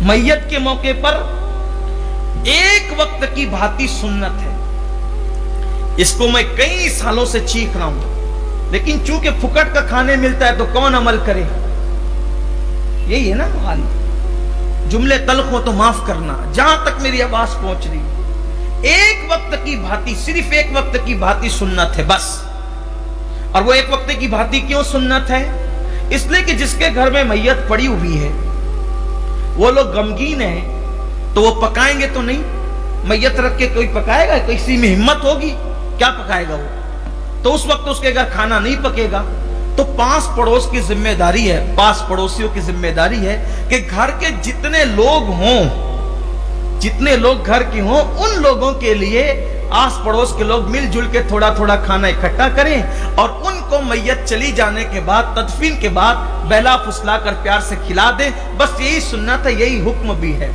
मैयत के मौके पर एक वक्त की भांति सुन्नत है। इसको मैं कई सालों से चीख रहा हूं, लेकिन चूंकि फुकट का खाने मिलता है तो कौन अमल करे। यही है ना हाल। जुमले तल्ख हो तो माफ करना, जहां तक मेरी आवाज पहुंच रही। एक वक्त की भांति, सिर्फ एक वक्त की भांति सुन्नत है बस। और वो एक वक्त की भांति क्यों सुन्नत है? इसलिए कि जिसके घर में मैयत पड़ी हुई है वो लोग गमगीन है, तो वो पकाएंगे तो नहीं। मैयत रख के कोई पकाएगा? किसी में हिम्मत होगी? क्या पकाएगा वो? तो उस वक्त उसके घर खाना नहीं पकेगा। तो पास पड़ोस की जिम्मेदारी है, पास पड़ोसियों की जिम्मेदारी है कि घर के जितने लोग हों, जितने लोग घर के हों, उन लोगों के लिए आस पड़ोस के लोग मिलजुल के थोड़ा थोड़ा खाना इकट्ठा करें और उनको मैयत चली जाने के बाद, तदफीन के बाद बहला फुसला कर प्यार से खिला दें। बस यही सुन्नत है, यही हुक्म भी है।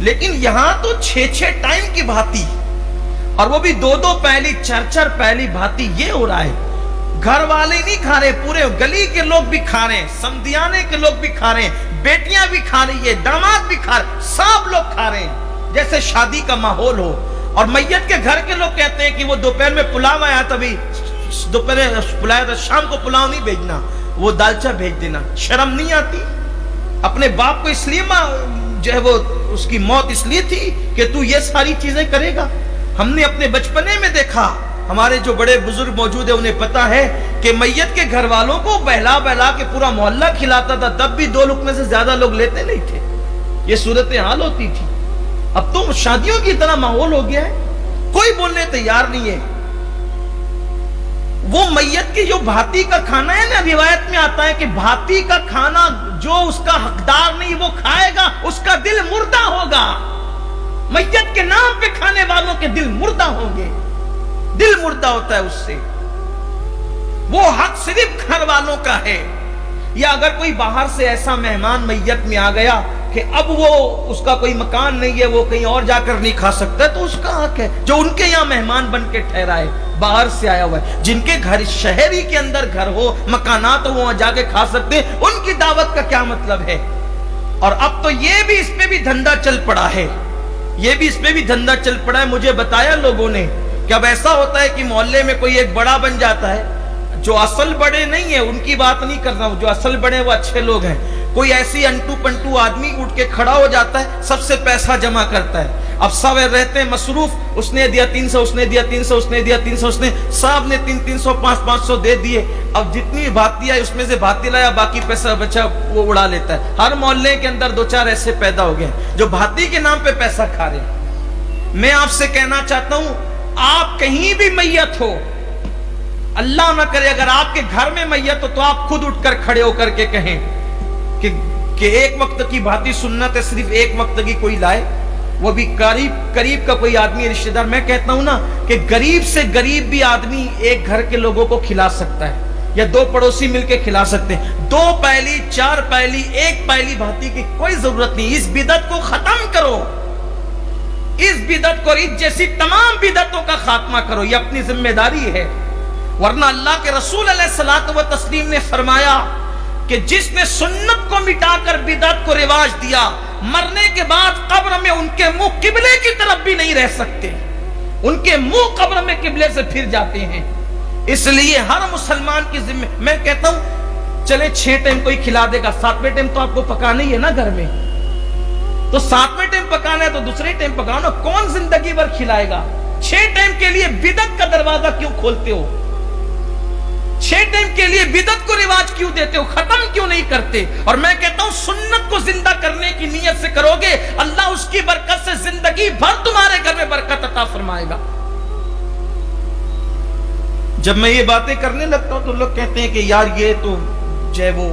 लेकिन यहां तो 6-6 टाइम की भांति, और वो भी 2-2 पहली, 4-4 पहली भांति ये हो रहा है। घर वाले नहीं खा रहे, पूरे गली के लोग भी खा रहे हैं, समधियाने के लोग भी खा रहे हैं, बेटियां भी खा रही है, दामाद भी खा रहे, सब लोग खा रहे हैं, जैसे शादी का माहौल हो। और मैयत के घर के लोग कहते हैं कि वो दोपहर में पुलाव आया, तभी दोपहर पुलाया था, शाम को पुलाव नहीं भेजना, वो दालचा भेज देना। शर्म नहीं आती? अपने बाप को इसलिए जो है वो उसकी मौत इसलिए थी कि तू ये सारी चीजें करेगा। हमने अपने बचपने में देखा, हमारे जो बड़े बुजुर्ग मौजूद है उन्हें पता है कि मैयत के घर वालों को बहला बहला के पूरा मोहल्ला खिलाता था, तब भी 2 लुकमे से ज्यादा लोग लेते नहीं थे। ये सूरत हाल होती थी। अब तो शादियों की तरह माहौल हो गया है, कोई बोलने तैयार नहीं है। वो मैयत की जो भांति का खाना है ना, रिवायत में आता है कि भांति का खाना जो उसका हकदार नहीं वो खाएगा, उसका दिल मुर्दा होगा। मैयत के नाम पे खाने वालों के दिल मुर्दा होंगे, दिल मुर्दा होता है उससे। वो हक सिर्फ घर वालों का है। या अगर कोई बाहर से ऐसा मेहमान मैयत में आ गया कि अब वो उसका कोई मकान नहीं है, वो कहीं और जाकर नहीं खा सकता, तो उसका हक है। जो उनके यहाँ मेहमान बन के ठहरा है, बाहर से आया हुआ है, जिनके घर शहरी के अंदर घर हो, मकानात हो, वहां जाके खा सकते हैं, उनकी दावत का क्या मतलब है। और अब तो ये भी इसमें भी धंधा चल पड़ा है, ये भी इसमें भी धंधा चल पड़ा है। मुझे बताया लोगों ने कि अब ऐसा होता है कि मोहल्ले में कोई एक बड़ा बन जाता है, जो असल बड़े नहीं है उनकी बात नहीं कर रहा हूं, जो असल बड़े वो अच्छे लोग हैं। कोई ऐसी अंटू पंटू आदमी उठ के खड़ा हो जाता है, सबसे पैसा जमा करता है। अब सब रहते हैं मसरूफ, उसने दिया 300, उसने दिया 300, उसने दिया 300, उसने सब ने 300, 500 दे दिए। अब जितनी भाती आई उसमें से भाती लाया, बाकी पैसा बचा वो उड़ा लेता है। हर मोहल्ले के अंदर 2-4 ऐसे पैदा हो गए जो भाती के नाम पे पैसा खा रहे हैं। मैं आपसे कहना चाहता हूं, आप कहीं भी मैयत हो, अल्लाह ना करे अगर आपके घर में मैयत हो, तो आप खुद उठकर खड़े होकर के कहें कि एक वक्त की भांति सुन्नत है, सिर्फ एक वक्त की कोई लाए, वो भी करीब का कोई आदमी रिश्तेदार। मैं कहता हूं ना कि गरीब से गरीब भी आदमी एक घर के लोगों को खिला सकता है, या 2 पड़ोसी मिलकर खिला सकते हैं। 2 पहली, 4 पहली, 1 पहली भांति की कोई जरूरत नहीं। इस बिदत को खत्म करो, इस बिदत को, इस जैसी तमाम बिदतों का खात्मा करो, ये अपनी जिम्मेदारी है। वरना अल्लाह के रसूल अलैहिस्सलातु व तस्लीम ने फरमाया कि जिसने सुन्नत को मिटाकर बिदअत को रिवाज दिया, मरने के बाद कब्र में उनके मुंह किबले की तरफ भी नहीं रह सकते, उनके मुंह कब्र में किबले से फिर जाते हैं। इसलिए हर मुसलमान की जिम्मे, मैं कहता हूं चले 6 टाइम कोई खिला देगा, 7वें टाइम तो आपको पकाना ही है ना घर में, तो 7वें टाइम पकाना है तो दूसरे टाइम पकाओ ना। कौन जिंदगी भर खिलाएगा? 6 टाइम के लिए बिदअत का दरवाजा क्यों खोलते हो? 6 टाइम के लिए बिदअत को रिवाज क्यों देते हो? खत्म क्यों नहीं करते? और मैं कहता हूं सुन्नत को जिंदा करने की नीयत से करोगे, अल्लाह उसकी बरकत से जिंदगी भर तुम्हारे घर में बरकत अता फरमाएगा। जब मैं ये बातें करने लगता हूं तो लोग कहते हैं कि यार ये तो जो है वो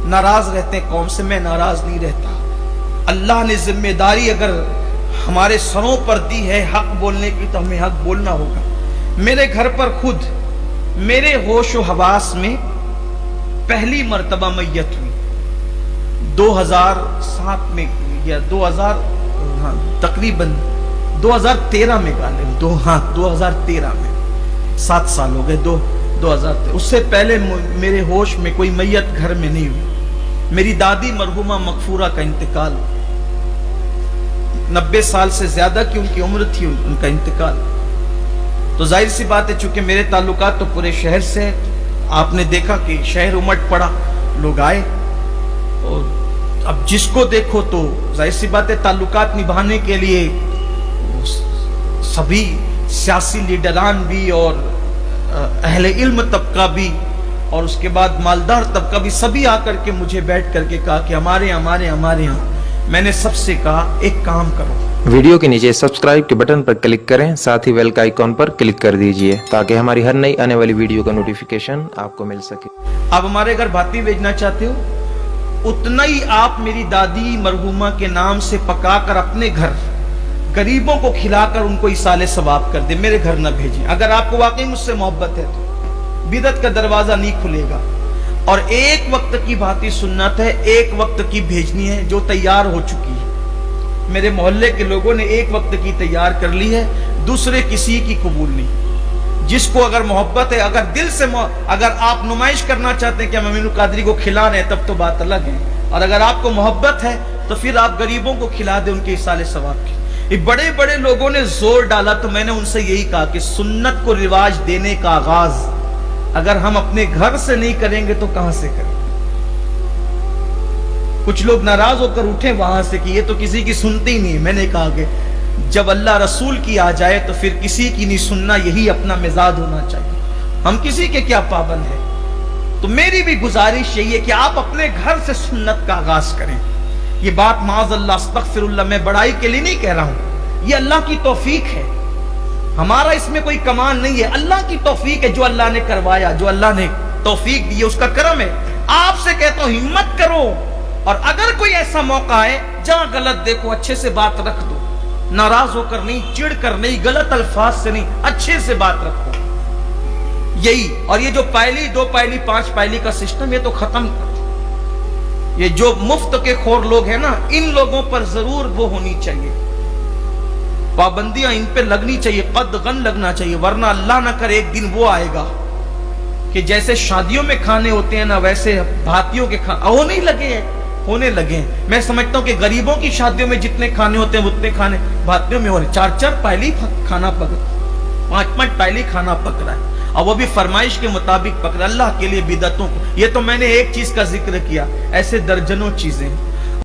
नाराज रहते हैं कौम से। मैं नाराज नहीं रहता। अल्लाह ने जिम्मेदारी अगर हमारे सरों पर दी है हक बोलने की, तो हमें हक बोलना होगा। मेरे घर पर खुद मेरे होश व हवास में पहली मर्तबा मैयत हुई 2007 में, या 2000 तकरीबन 2013 में गाले 2013 में, 7 साल हो गए 2013। उससे पहले मेरे होश में कोई मैयत घर में नहीं हुई। मेरी दादी मरहुमा मगफूरा का इंतकाल, 90 साल से ज्यादा की उनकी उम्र थी उनका इंतकाल। तो जाहिर सी बात है, चूंकि मेरे ताल्लुकात तो पूरे शहर से, आपने देखा कि शहर उमड़ पड़ा, लोग आए, और अब जिसको देखो तो जाहिर सी बात है ताल्लुकात निभाने के लिए सभी सियासी लीडरान भी और अहले इल्म तबका भी और उसके बाद मालदार तबका भी, सभी आकर के मुझे बैठ करके कहा कि हमारे यहाँ। मैंने सबसे कहा एक काम करो, वीडियो के नीचे सब्सक्राइब के बटन पर क्लिक करें, साथ ही बेल का आइकॉन पर क्लिक कर दीजिए ताकि हमारी हर नई आने वाली वीडियो का नोटिफिकेशन आपको मिल सके। आप हमारे घर भाती भेजना चाहते हो, उतना ही आप मेरी दादी मरहुमा के नाम से पकाकर अपने घर गरीबों को खिलाकर उनको इसाले सवाब कर दे, मेरे घर न भेजें। अगर आपको वाकई मुझसे मोहब्बत है तो बिदअत का दरवाजा नहीं खुलेगा। और एक वक्त की भांति सुन्नत है, एक वक्त की भेजनी है जो तैयार हो चुकी है। मेरे मोहल्ले के लोगों ने एक वक्त की तैयार कर ली है, दूसरे किसी की कबूल नहीं। जिसको अगर मोहब्बत है, अगर दिल से अगर आप नुमाइश करना चाहते हैं कि हम अमीनुल कादरी को खिला रहे हैं, तब तो बात अलग है। और अगर आपको मोहब्बत है तो फिर आप गरीबों को खिला दे उनके इसाले सवाब की। ये बड़े बड़े लोगों ने जोर डाला, तो मैंने उनसे यही कहा कि सुन्नत को रिवाज देने का आगाज अगर हम अपने घर से नहीं करेंगे तो कहां से करें। कुछ लोग नाराज होकर उठे वहां से कि ये तो किसी की सुनते ही नहीं। मैंने कहा कि जब अल्लाह रसूल की आ जाए तो फिर किसी की नहीं सुनना, यही अपना मिजाज होना चाहिए। हम किसी के क्या पाबंद हैं। तो मेरी भी गुजारिश यही है कि आप अपने घर से सुन्नत का आगाज करें। ये बात माज़अल्लाह अस्तग़फिरुल्लाह मैं बड़ाई के लिए नहीं कह रहा हूं, ये अल्लाह की तौफीक है, हमारा इसमें कोई कमाल नहीं है। अल्लाह की तौफीक है, जो अल्लाह ने करवाया, जो अल्लाह ने तौफीक दी है उसका करम है। आपसे कहता हूं हिम्मत करो, और अगर कोई ऐसा मौका है जहां गलत देखो अच्छे से बात रख दो, नाराज होकर नहीं, चिढ़ कर नहीं, गलत अल्फाज से नहीं, अच्छे से बात रखो। यही, और ये जो पहली 2 पहली 5 पहली का सिस्टम, ये तो खत्म कर। ये जो मुफ्त के खोर लोग हैं ना, इन लोगों पर जरूर वो होनी चाहिए, पाबंदियां इन पे लगनी चाहिए, कदगन लगना चाहिए, वरना अल्लाह ना करे एक दिन वो आएगा कि जैसे शादियों में खाने होते हैं ना, वैसे भातियों के होने लगे हैं। मैं समझता हूं कि गरीबों की शादियों में जितने खाने होते हैं उतने खाने भातियों में हो रहे। 4-4 पहली खाना पक रहा, 5-5 पहली खाना पक रहा है, और वो भी फरमाइश के मुताबिक पक रहा। अल्लाह के लिए बिदअतों को, ये तो मैंने एक चीज का जिक्र किया, ऐसे दर्जनों चीजें।